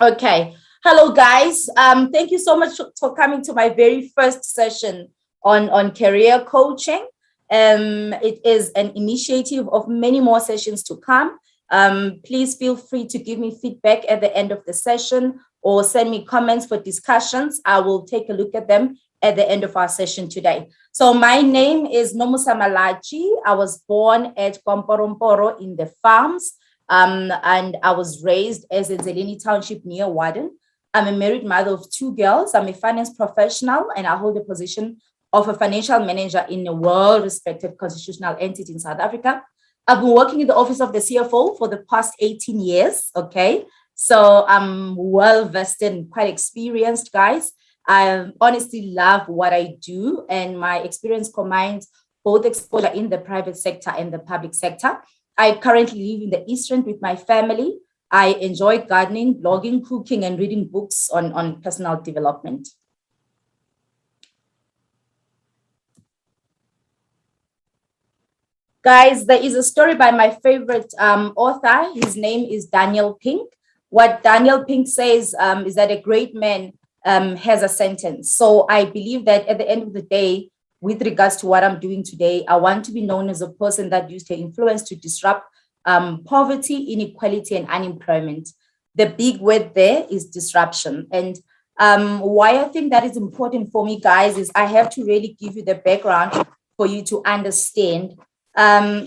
Okay. Hello, guys. Thank you so much for coming to my very first session on career coaching. It is an initiative of many more sessions to come. Please feel free to give me feedback at the end of the session or send me comments for discussions. I will take a look at them at the end of our session today. So my name is Nomusa Malachi. I was born at Komporomporo in the farms. And I was raised as a Zelini Township near Warden. I'm a married mother of two girls. I'm a finance professional and I hold the position of a financial manager in a well-respected constitutional entity in South Africa. I've been working in the office of the CFO for the past 18 years, okay? So I'm well-vested and quite experienced, guys. I honestly love what I do and my experience combines both exposure in the private sector and the public sector. I currently live in the East End with my family. I enjoy gardening, blogging, cooking, and reading books on personal development. Guys, there is a story by my favorite author. His name is Daniel Pink. What Daniel Pink says is that a great man has a sentence. So I believe that at the end of the day, with regards to what I'm doing today, I want to be known as a person that used her influence to disrupt poverty, inequality, and unemployment. The big word there is disruption. And why I think that is important for me, guys, is I have to really give you the background for you to understand.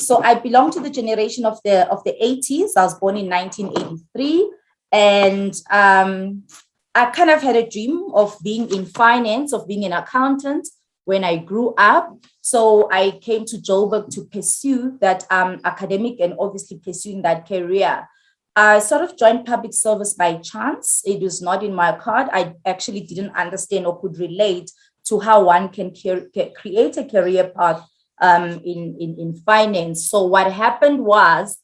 So I belong to the generation of the 80s. I was born in 1983. And I kind of had a dream of being in finance, of being an accountant when I grew up. So I came to Joburg to pursue that academic and obviously pursuing that career. I sort of joined public service by chance. It was not in my card. I actually didn't understand or could relate to how one can create a career path in finance. So what happened was,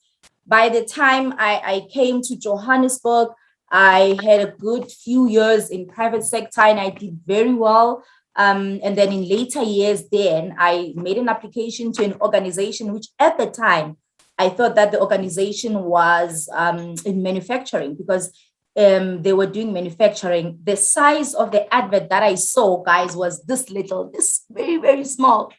by the time I came to Johannesburg, I had a good few years in private sector and I did very well. And then in later years, then I made an application to an organization, which at the time, I thought that the organization was in manufacturing because they were doing manufacturing. The size of the advert that I saw, guys, was this little, this very, very small.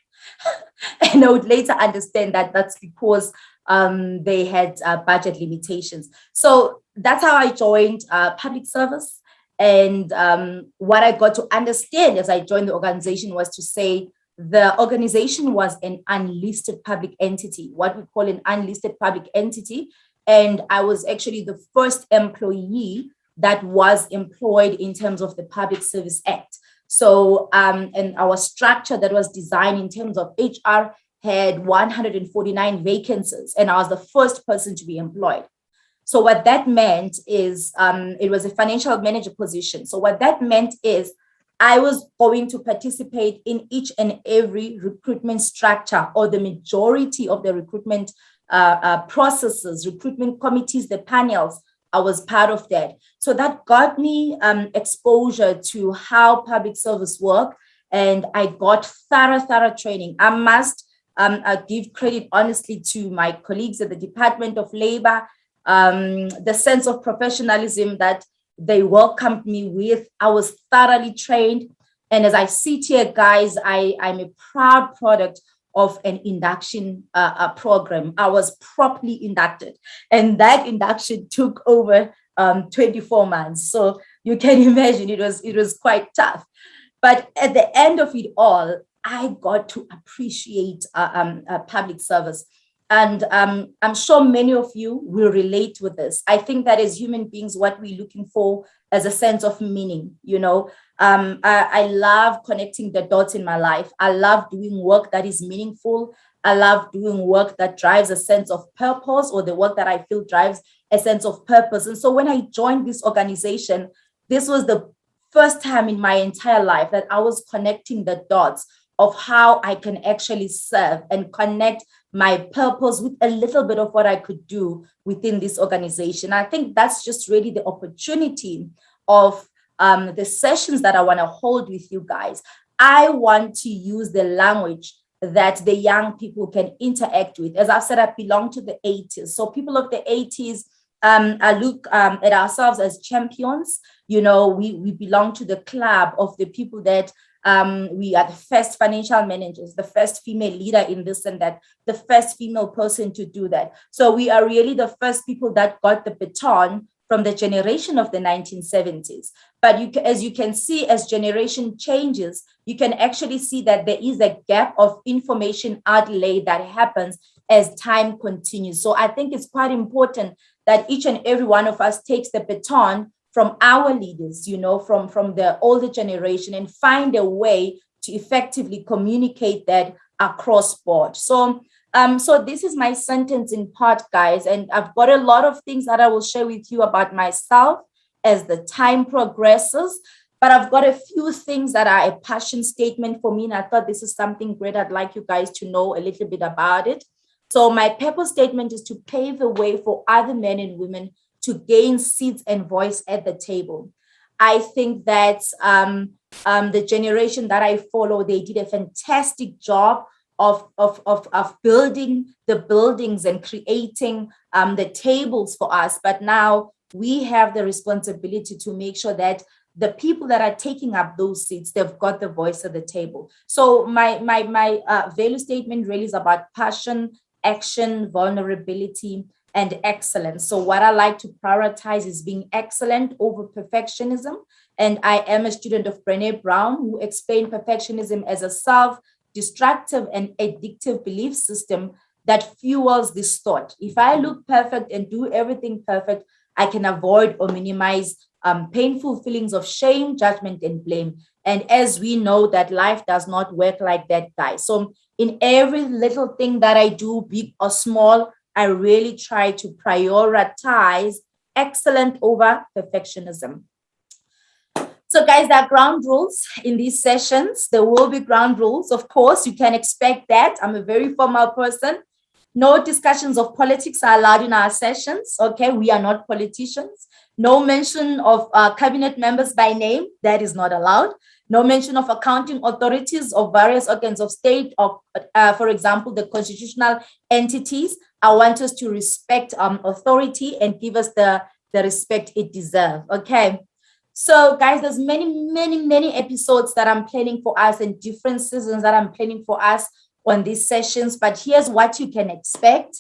And I would later understand that that's because they had budget limitations. So that's how I joined public service. And what I got to understand as I joined the organization was to say the organization was an unlisted public entity, what we call an unlisted public entity. And I was actually the first employee that was employed in terms of the Public Service Act. So, and our structure that was designed in terms of HR had 149 vacancies, and I was the first person to be employed. So what that meant is it was a financial manager position. So what that meant is I was going to participate in each and every recruitment structure or the majority of the recruitment processes, recruitment committees, the panels. I was part of that. So that got me exposure to how public service work. And I got thorough training. I must give credit honestly to my colleagues at the Department of Labor, the sense of professionalism that they welcomed me with. I was thoroughly trained. And as I sit here, guys, I'm a proud product of an induction program. I was properly inducted. And that induction took over 24 months. So you can imagine it was quite tough. But at the end of it all, I got to appreciate public service. And I'm sure many of you will relate with this. I think that as human beings, what we're looking for as a sense of meaning, I love connecting the dots in my life. I love doing work that is meaningful. I love doing work that drives a sense of purpose, or the work that I feel drives a sense of purpose. And so when I joined this organization, this was the first time in my entire life that I was connecting the dots of how I can actually serve and connect my purpose with a little bit of what I could do within this organization. I think that's just really the opportunity of the sessions that I want to hold with you guys. I want to use the language that the young people can interact with. As I've said, I belong to the 80s. So people of the 80s, look at ourselves as champions. We belong to the club of the people that we are the first financial managers, the first female leader in this and that, the first female person to do that. So we are really the first people that got the baton from the generation of the 1970s. But as you can see, as generation changes, you can actually see that there is a gap of information outlay that happens as time continues. So I think it's quite important that each and every one of us takes the baton from our leaders, from the older generation, and find a way to effectively communicate that across board. So this is my sentence in part, guys, and I've got a lot of things that I will share with you about myself as the time progresses, but I've got a few things that are a passion statement for me, and I thought this is something great. I'd like you guys to know a little bit about it. So my purpose statement is to pave the way for other men and women to gain seats and voice at the table. I think that the generation that I follow, they did a fantastic job of building the buildings and creating the tables for us. But now we have the responsibility to make sure that the people that are taking up those seats, they've got the voice at the table. So my value statement really is about passion, action, vulnerability, and excellence. So what I like to prioritize is being excellent over perfectionism. And I am a student of Brené Brown, who explained perfectionism as a self-destructive and addictive belief system that fuels this thought. If I look perfect and do everything perfect, I can avoid or minimize painful feelings of shame, judgment, and blame. And as we know that life does not work like that, guys. So in every little thing that I do, big or small, I really try to prioritize excellent over perfectionism. So guys, there are ground rules in these sessions. There will be ground rules. Of course, you can expect that. I'm a very formal person. No discussions of politics are allowed in our sessions. Okay, we are not politicians. No mention of cabinet members by name. That is not allowed. No mention of accounting authorities of various organs of state, or, for example, the constitutional entities. I want us to respect authority and give us the respect it deserves. Okay. So, guys, there's many episodes that I'm planning for us and different seasons that I'm planning for us on these sessions. But here's what you can expect.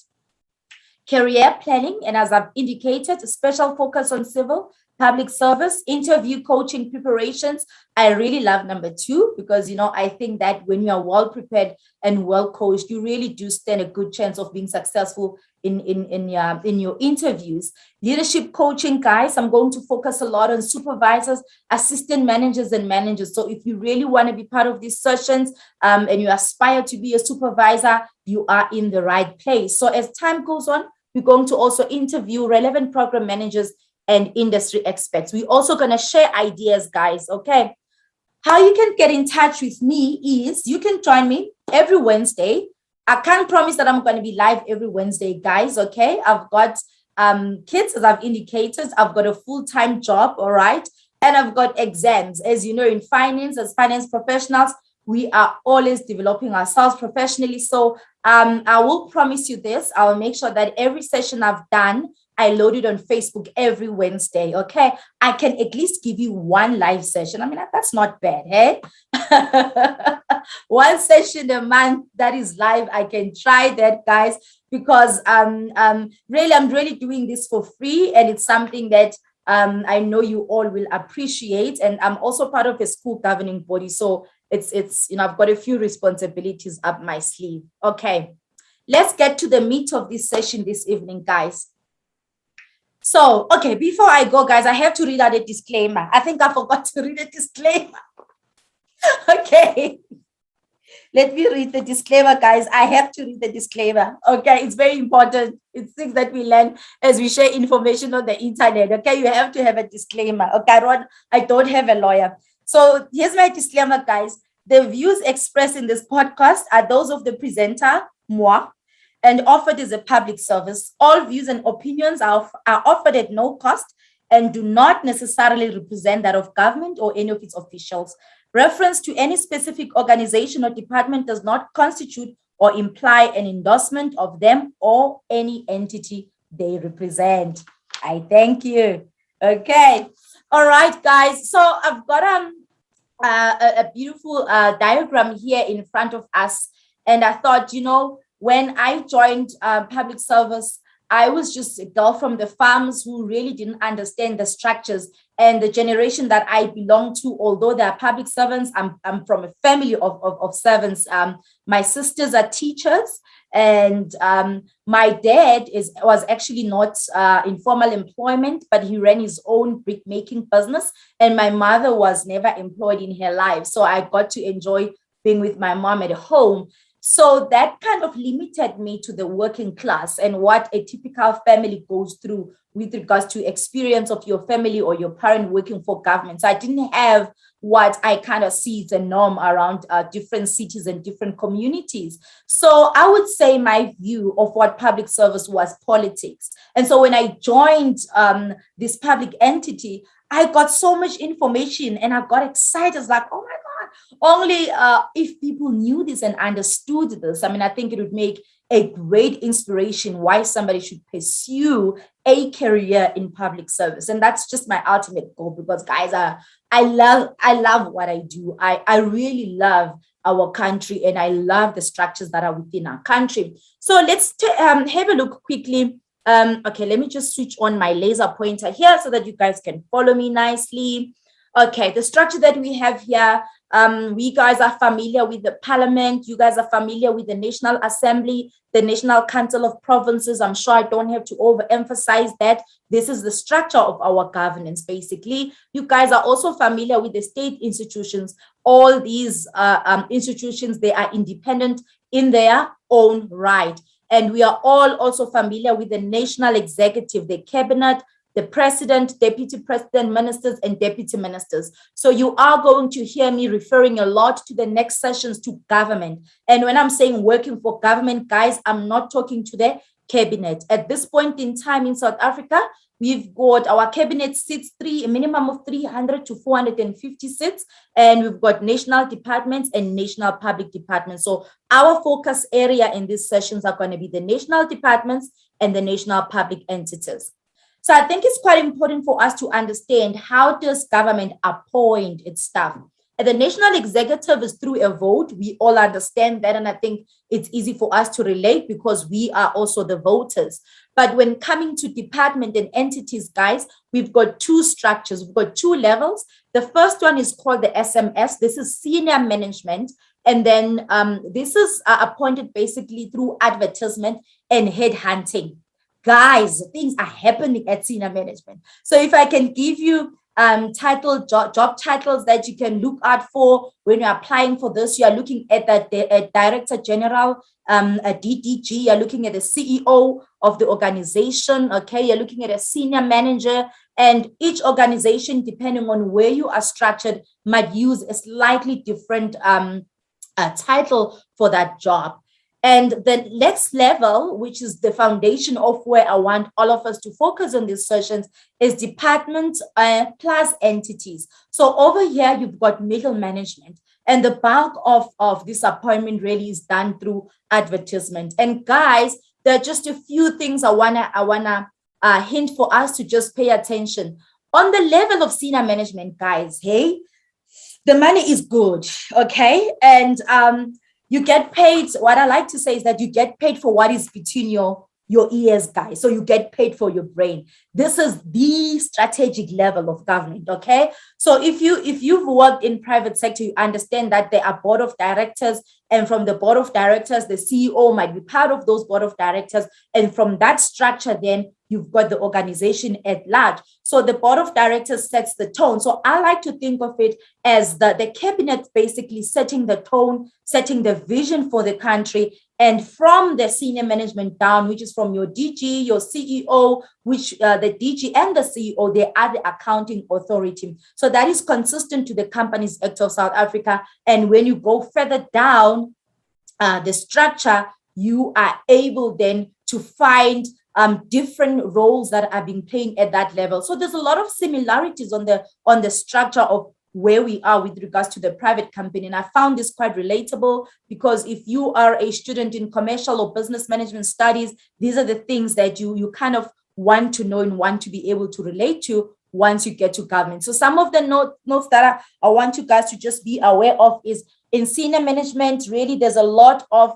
Career planning, and as I've indicated, a special focus on civil public service, interview coaching preparations. I really love number 2 because, I think that when you are well prepared and well coached, you really do stand a good chance of being successful in your interviews. Leadership coaching, guys, I'm going to focus a lot on supervisors, assistant managers, and managers. So if you really want to be part of these sessions and you aspire to be a supervisor, you are in the right place. So as time goes on, we're going to also interview relevant program managers and industry experts. We're also going to share ideas, guys, okay? How you can get in touch with me is you can join me every Wednesday. I can't promise that I'm going to be live every Wednesday, guys, okay? I've got kids, as I've indicated. I've got a full-time job, all right? And I've got exams. As you know, in finance, as finance professionals, we are always developing ourselves professionally. So I will promise you this. I will make sure that every session I've done, I load it on Facebook every Wednesday, okay? I can at least give you one live session. I mean, that's not bad, hey? One session a month that is live. I can try that, guys, because I'm really doing this for free, and it's something that I know you all will appreciate. And I'm also part of a school governing body, so it's I've got a few responsibilities up my sleeve. Okay, let's get to the meat of this session this evening, guys. So, okay, before I go, guys, I have to read out a disclaimer. I think I forgot to read a disclaimer. Okay. Let me read the disclaimer, guys. I have to read the disclaimer. Okay, it's very important. It's things that we learn as we share information on the internet. Okay, you have to have a disclaimer. Okay, I don't have a lawyer. So here's my disclaimer, guys. The views expressed in this podcast are those of the presenter, moi, and offered as a public service. All views and opinions are offered at no cost and do not necessarily represent that of government or any of its officials. Reference to any specific organization or department does not constitute or imply an endorsement of them or any entity they represent. I thank you. Okay. All right, guys. So I've got a beautiful diagram here in front of us. And I thought, when I joined public service, I was just a girl from the farms who really didn't understand the structures. And the generation that I belong to, although they are public servants, I'm from a family of servants. My sisters are teachers, and my dad was actually not in formal employment, but he ran his own brick making business. And my mother was never employed in her life. So I got to enjoy being with my mom at home. So that kind of limited me to the working class and what a typical family goes through with regards to experience of your family or your parent working for government. So I didn't have what I kind of see as a norm around different cities and different communities. So I would say my view of what public service was politics. And so when I joined this public entity, I got so much information and I got excited. It's like, oh my God, only if people knew this and understood this. I mean, I think it would make a great inspiration why somebody should pursue a career in public service. And that's just my ultimate goal, because guys, I love what I do. I really love our country, and I love the structures that are within our country. So let's have a look quickly. Okay, let me just switch on my laser pointer here so that you guys can follow me nicely. Okay, the structure that we have here, we guys are familiar with the parliament. You guys are familiar with the National Assembly, the National Council of Provinces. I'm sure I don't have to overemphasize that. This is the structure of our governance, basically. You guys are also familiar with the state institutions. All these institutions, they are independent in their own right. And we are all also familiar with the national executive, the cabinet, the president, deputy president, ministers, and deputy ministers. So you are going to hear me referring a lot to the next sessions to government. And when I'm saying working for government, guys, I'm not talking to the cabinet. At this point in time in South Africa, we've got our cabinet seats a minimum of 300 to 450 seats, and we've got national departments and national public departments. So our focus area in these sessions are going to be the national departments and the national public entities. So I think it's quite important for us to understand, how does government appoint its staff? And the national executive is through a vote. We all understand that. And I think it's easy for us to relate because we are also the voters. But when coming to department and entities, guys, we've got two structures. We've got two levels. The first one is called the SMS. This is senior management. And then this is appointed basically through advertisement and headhunting. Guys, things are happening at senior management. So if I can give you job titles that you can look out for when you're applying for this, you are looking at the Director General, a DDG, you're looking at the CEO of the organization, okay? You're looking at a senior manager, and each organization, depending on where you are structured, might use a slightly different title for that job. And the next level, which is the foundation of where I want all of us to focus on these sessions, is department plus entities. So over here, you've got middle management. And the bulk of this appointment really is done through advertisement. And guys, there are just a few things I wanna hint for us to just pay attention. On the level of senior management, guys, hey, the money is good, okay? And you get paid. What I like to say is that you get paid for what is between your ears, guys. So you get paid for your brain. This is the strategic level of government, okay? So if you've worked in private sector, you understand that there are board of directors, and from the board of directors, the CEO might be part of those board of directors. And from that structure, then you've got the organization at large. So the board of directors sets the tone. So I like to think of it as the cabinet basically setting the tone, setting the vision for the country. And from the senior management down, which is from your DG, your CEO, which the DG and the CEO, they are the accounting authority. So that is consistent to the Companies Act of South Africa. And when you go further down the structure, you are able then to find different roles that are being played at that level. So there's a lot of similarities on the structure of where we are with regards to the private company. And I found this quite relatable, because if you are a student in commercial or business management studies, these are the things that you kind of want to know and want to be able to relate to once you get to government. So some of the notes that I want you guys to just be aware of is in senior management, really, there's a lot of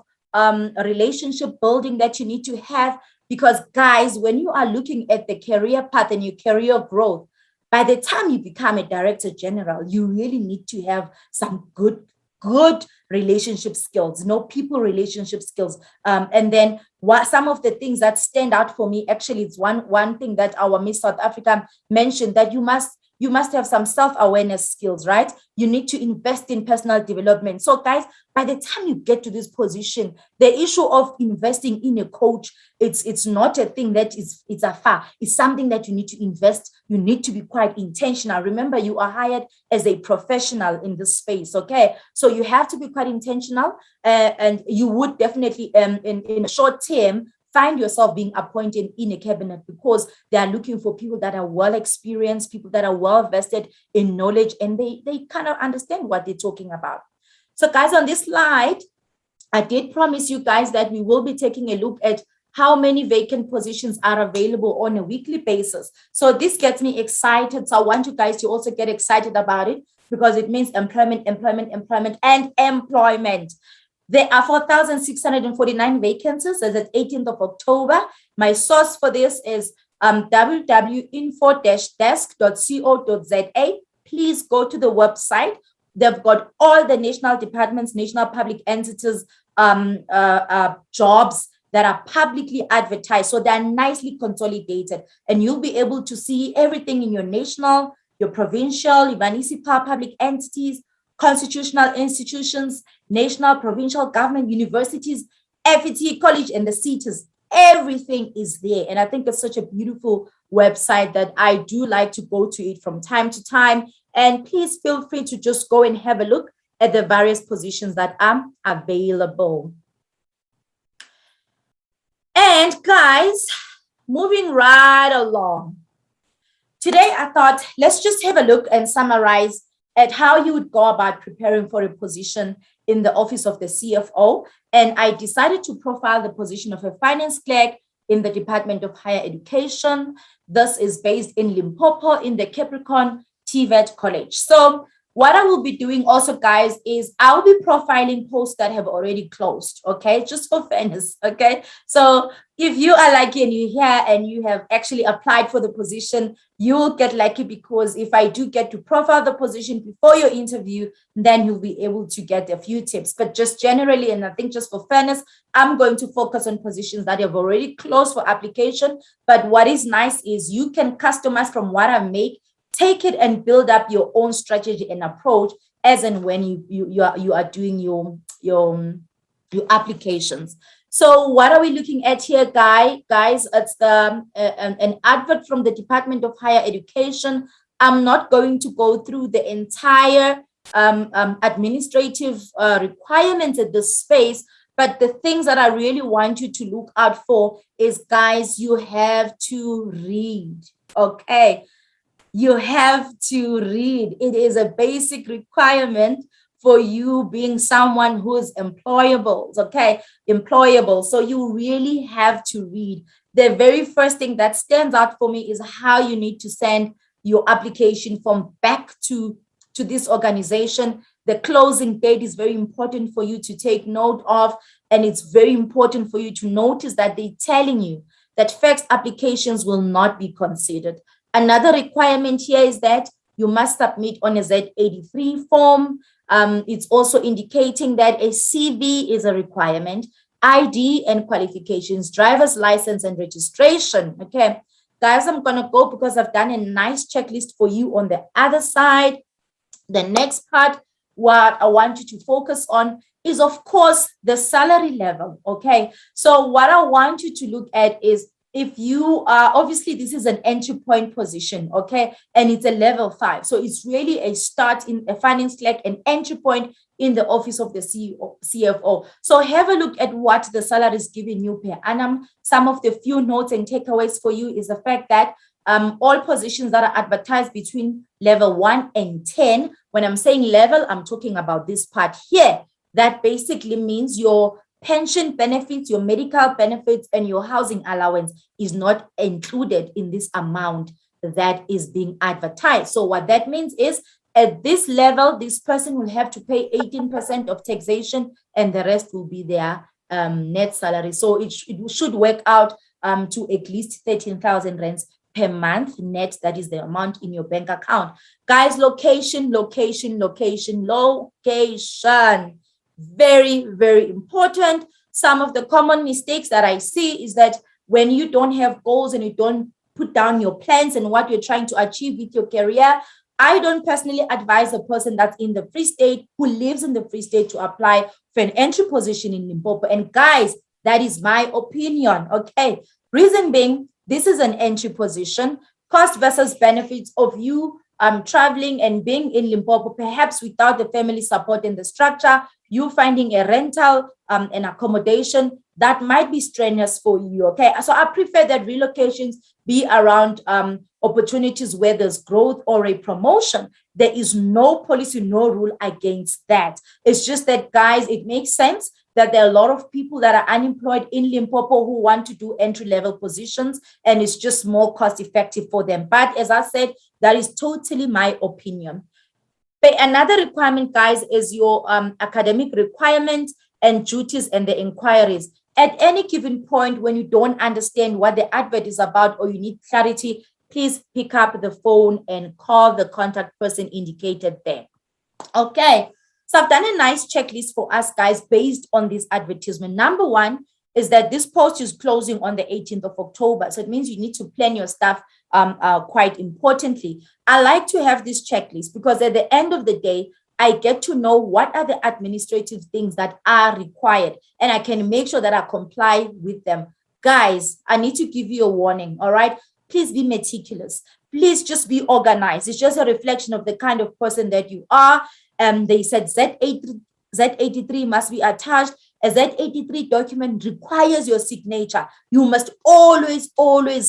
relationship building that you need to have, because guys, when you are looking at the career path and your career growth, by the time you become a director general, you really need to have some good relationship skills, people relationship skills. And then some of the things that stand out for me, actually, it's one thing that our Miss South Africa mentioned, that you must have some self-awareness skills, right? You need to invest in personal development. So guys, by the time you get to this position, the issue of investing in a coach, it's not a thing that it's afar. It's something that you need to invest. You need to be quite intentional. Remember, you are hired as a professional in this space, okay? So you have to be quite intentional, and you would definitely, in a short term, find yourself being appointed in a cabinet, because they are looking for people that are well experienced, people that are well vested in knowledge, and they kind of understand what they're talking about. So guys, on this slide, I did promise you guys that we will be taking a look at how many vacant positions are available on a weekly basis. So this gets me excited. So I want you guys to also get excited about it, because it means employment. There are 4,649 vacancies as at 18th of October. My source for this is www.info-desk.co.za. Please go to the website. They've got all the national departments, national public entities, jobs that are publicly advertised. So they're nicely consolidated, and you'll be able to see everything in your national, your provincial, your municipal public entities, constitutional institutions, national, provincial government, universities, FET, college, and the cities. Everything is there. And I think it's such a beautiful website that I do like to go to it from time to time. And please feel free to just go and have a look at the various positions that are available. And guys, moving right along. Today, I thought, let's just have a look and summarize at how you would go about preparing for a position in the office of the CFO. And I decided to profile the position of a finance clerk in the Department of Higher Education. This is based in Limpopo in the Capricorn TVET College. So what I will be doing also, guys, is I'll be profiling posts that have already closed, okay? Just for fairness, okay? So if you are lucky and you're here and you have actually applied for the position, you will get lucky, because if I do get to profile the position before your interview, then you'll be able to get a few tips. But just generally, and I think just for fairness, I'm going to focus on positions that have already closed for application. But what is nice is you can customize from what I make, take it and build up your own strategy and approach as and when you are doing your applications. So what are we looking at here, guys? It's an advert from the Department of Higher Education. I'm not going to go through the entire administrative requirements at this space, but the things that I really want you to look out for is, guys, you have to read, okay? You have to read. It is a basic requirement for you being someone who is employable, okay? Employable. So you really have to read. The very first thing that stands out for me is how you need to send your application form back to this organization. The closing date is very important for you to take note of, and it's very important for you to notice that they're telling you that faxed applications will not be considered. Another requirement here is that you must submit on a Z83 form. It's also indicating that a CV is a requirement, ID and qualifications, driver's license and registration. Okay, guys, I'm going to go because I've done a nice checklist for you on the other side. The next part, what I want you to focus on is, of course, the salary level. Okay, so what I want you to look at is, if you are, obviously this is an entry point position, okay, and it's a level 5, so it's really a start in a finance clerk, an entry point in the office of the CFO. So have a look at what the salary is giving you per annum. Some of the few notes and takeaways for you is the fact that all positions that are advertised between level 1 and 10, when I'm saying level, I'm talking about this part here. That basically means your pension benefits, your medical benefits, and your housing allowance is not included in this amount that is being advertised. So what that means is at this level, this person will have to pay 18% of taxation and the rest will be their net salary. So it should work out to at least 13,000 rands per month net. That is the amount in your bank account. Guys, location. Very, very important. Some of the common mistakes that I see is that when you don't have goals and you don't put down your plans and what you're trying to achieve with your career, I don't personally advise a person that's in the Free State, who lives in the Free State, to apply for an entry position in Limpopo. And guys, that is my opinion, okay? Reason being, this is an entry position. Cost versus benefits of you traveling and being in Limpopo, perhaps without the family support and the structure, you finding a rental and accommodation, that might be strenuous for you, okay? So I prefer that relocations be around opportunities where there's growth or a promotion. There is no policy, no rule against that. It's just that, guys, it makes sense that there are a lot of people that are unemployed in Limpopo who want to do entry-level positions, and it's just more cost-effective for them. But as I said, that is totally my opinion. But another requirement, guys, is your academic requirements and duties and the inquiries. At any given point, when you don't understand what the advert is about or you need clarity, please pick up the phone and call the contact person indicated there. Okay, so I've done a nice checklist for us, guys, based on this advertisement. Number one is that this post is closing on the 18th of October. So it means you need to plan your stuff quite importantly. I like to have this checklist because at the end of the day, I get to know what are the administrative things that are required, and I can make sure that I comply with them. Guys, I need to give you a warning, all right? Please be meticulous. Please just be organized. It's just a reflection of the kind of person that you are. They said Z83 must be attached. A Z83 document requires your signature. You must always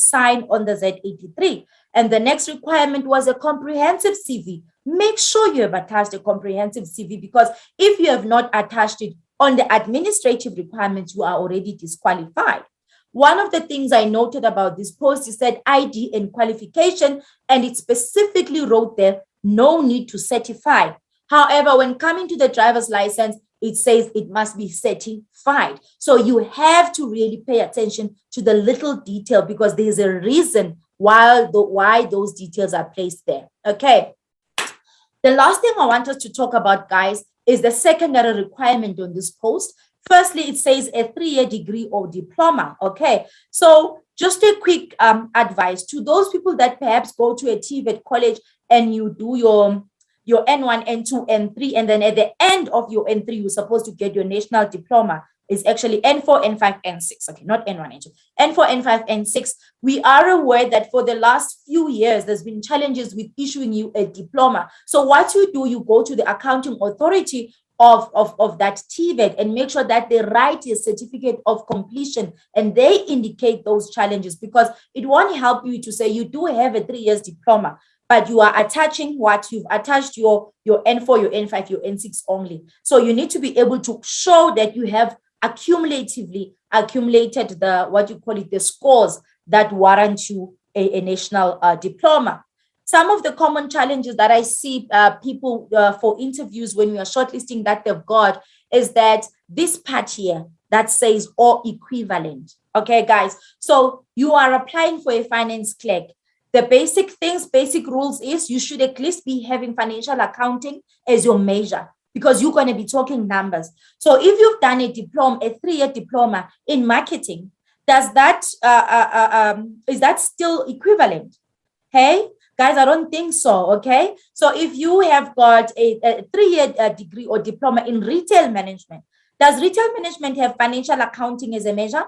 sign on the Z83. And the next requirement was a comprehensive CV. Make sure you have attached a comprehensive CV, because if you have not attached it on the administrative requirements, you are already disqualified. One of the things I noted about this post is that ID and qualification, and it specifically wrote there, no need to certify. However, when coming to the driver's license, it says it must be certified. So you have to really pay attention to the little detail, because there's a reason why those details are placed there. Okay. The last thing I want us to talk about, guys, is the secondary requirement on this post. Firstly, it says a 3-year degree or diploma. Okay. So just a quick advice to those people that perhaps go to a TVET college and you do your N1, N2, N3, and then at the end of your N3, you're supposed to get your national diploma. It's actually N4, N5, N6. Okay, not N1, N2. N4, N5, N6. We are aware that for the last few years, there's been challenges with issuing you a diploma. So what you do, you go to the accounting authority of that TVET and make sure that they write a certificate of completion and they indicate those challenges, because it won't help you to say you do have a 3 years diploma, but you are attaching what you've attached your N4, your N5, your N6 only. So you need to be able to show that you have accumulated the scores that warrant you a national diploma. Some of the common challenges that I see people for interviews when we are shortlisting that they've got is that this part here that says or equivalent. Okay, guys. So you are applying for a finance clerk. The basic rules is you should at least be having financial accounting as your measure, because you're going to be talking numbers. So if you've done a diploma, a 3-year diploma in marketing, does that is that still equivalent? Hey, guys, I don't think so. Okay. So if you have got a 3-year degree or diploma in retail management, does retail management have financial accounting as a measure?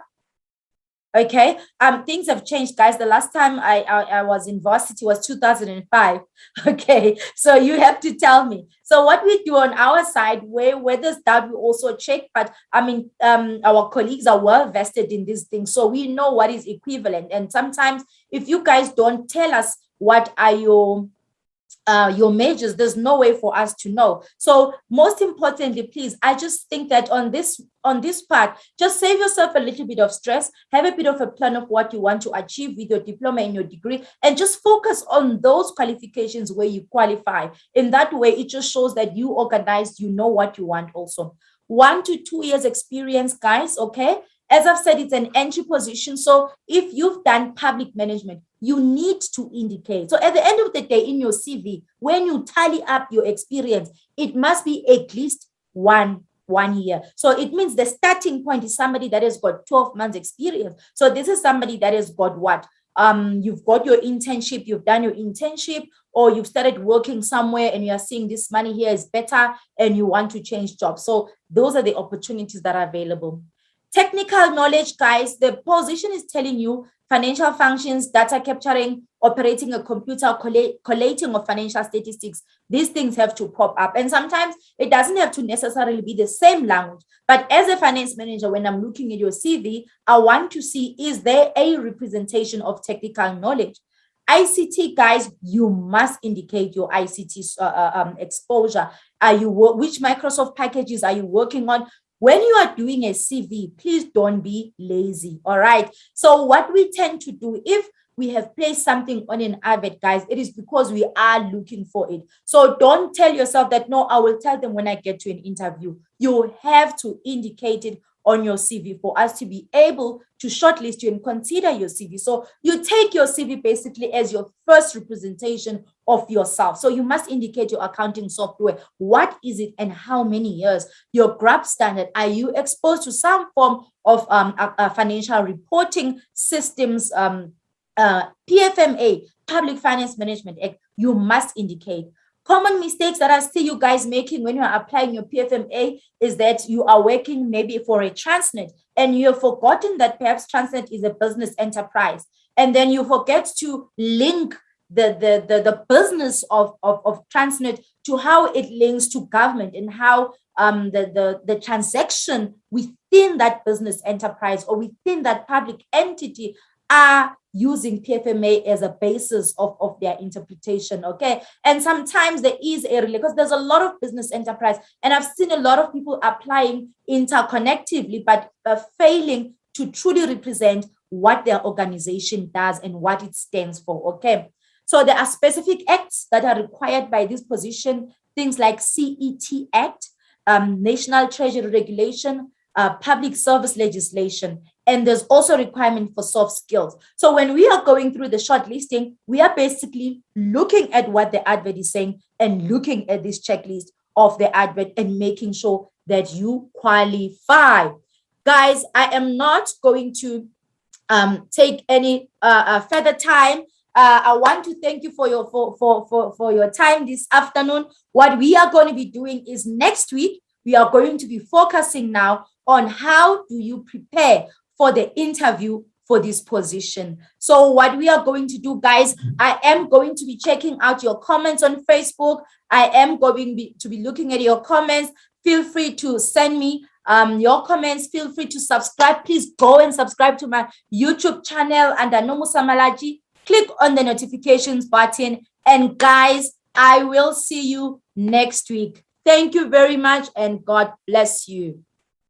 Okay, things have changed, guys. The last time I was in varsity was 2005. Okay, so you have to tell me. So what we do on our side, where there's doubt, we also check. But I mean, our colleagues are well vested in these things, so we know what is equivalent. And sometimes, if you guys don't tell us what are your your majors, there's no way for us to know. So most importantly, please, I just think that on this part, just save yourself a little bit of stress, have a bit of a plan of what you want to achieve with your diploma and your degree, and just focus on those qualifications where you qualify. In that way, it just shows that you organized, you know what you want also. 1 to 2 years experience, guys, okay? As I've said, it's an entry position. So if you've done public management, you need to indicate. So at the end of the day, in your CV, when you tally up your experience, it must be at least one year. So it means the starting point is somebody that has got 12 months experience. So this is somebody that has got what? You've got your internship, you've done your internship, or you've started working somewhere and you are seeing this money here is better and you want to change jobs. So those are the opportunities that are available. Technical knowledge, guys, the position is telling you financial functions, data capturing, operating a computer, collating of financial statistics. These things have to pop up. And sometimes it doesn't have to necessarily be the same language. But as a finance manager, when I'm looking at your CV, I want to see, is there a representation of technical knowledge? ICT, guys, you must indicate your ICT exposure. Which Microsoft packages are you working on? When you are doing a CV, please don't be lazy, all right? So what we tend to do, if we have placed something on an advert, guys, it is because we are looking for it. So don't tell yourself that, no, I will tell them when I get to an interview. You have to indicate it on your CV for us to be able to shortlist you and consider your CV. So you take your CV basically as your first representation of yourself. So you must indicate your accounting software. What is it and how many years? Your GRAP standard. Are you exposed to some form of financial reporting systems? PFMA, Public Finance Management Act. You must indicate. Common mistakes that I see you guys making when you are applying your PFMA is that you are working maybe for a Transnet and you have forgotten that perhaps Transnet is a business enterprise. And then you forget to link the business of Transnet to how it links to government and how the transaction within that business enterprise or within that public entity are using PFMA as a basis of their interpretation, okay? And sometimes there is a because there's a lot of business enterprise, and I've seen a lot of people applying interconnectively, but failing to truly represent what their organization does and what it stands for, okay? So there are specific acts that are required by this position, things like CET Act, National Treasury Regulation, public service legislation, and there's also requirement for soft skills. So when we are going through the shortlisting, we are basically looking at what the advert is saying and looking at this checklist of the advert and making sure that you qualify. Guys, I am not going to take any further time. I want to thank you for your time this afternoon. What we are going to be doing is next week, we are going to be focusing now on how do you prepare for the interview for this position. So what we are going to do, guys, I am going to be checking out your comments on Facebook. I am going to be looking at your comments. Feel free to send me your comments. Feel free to subscribe. Please go and subscribe to my YouTube channel under Nomusa Malachi. Click on the notifications button. And guys, I will see you next week. Thank you very much and God bless you.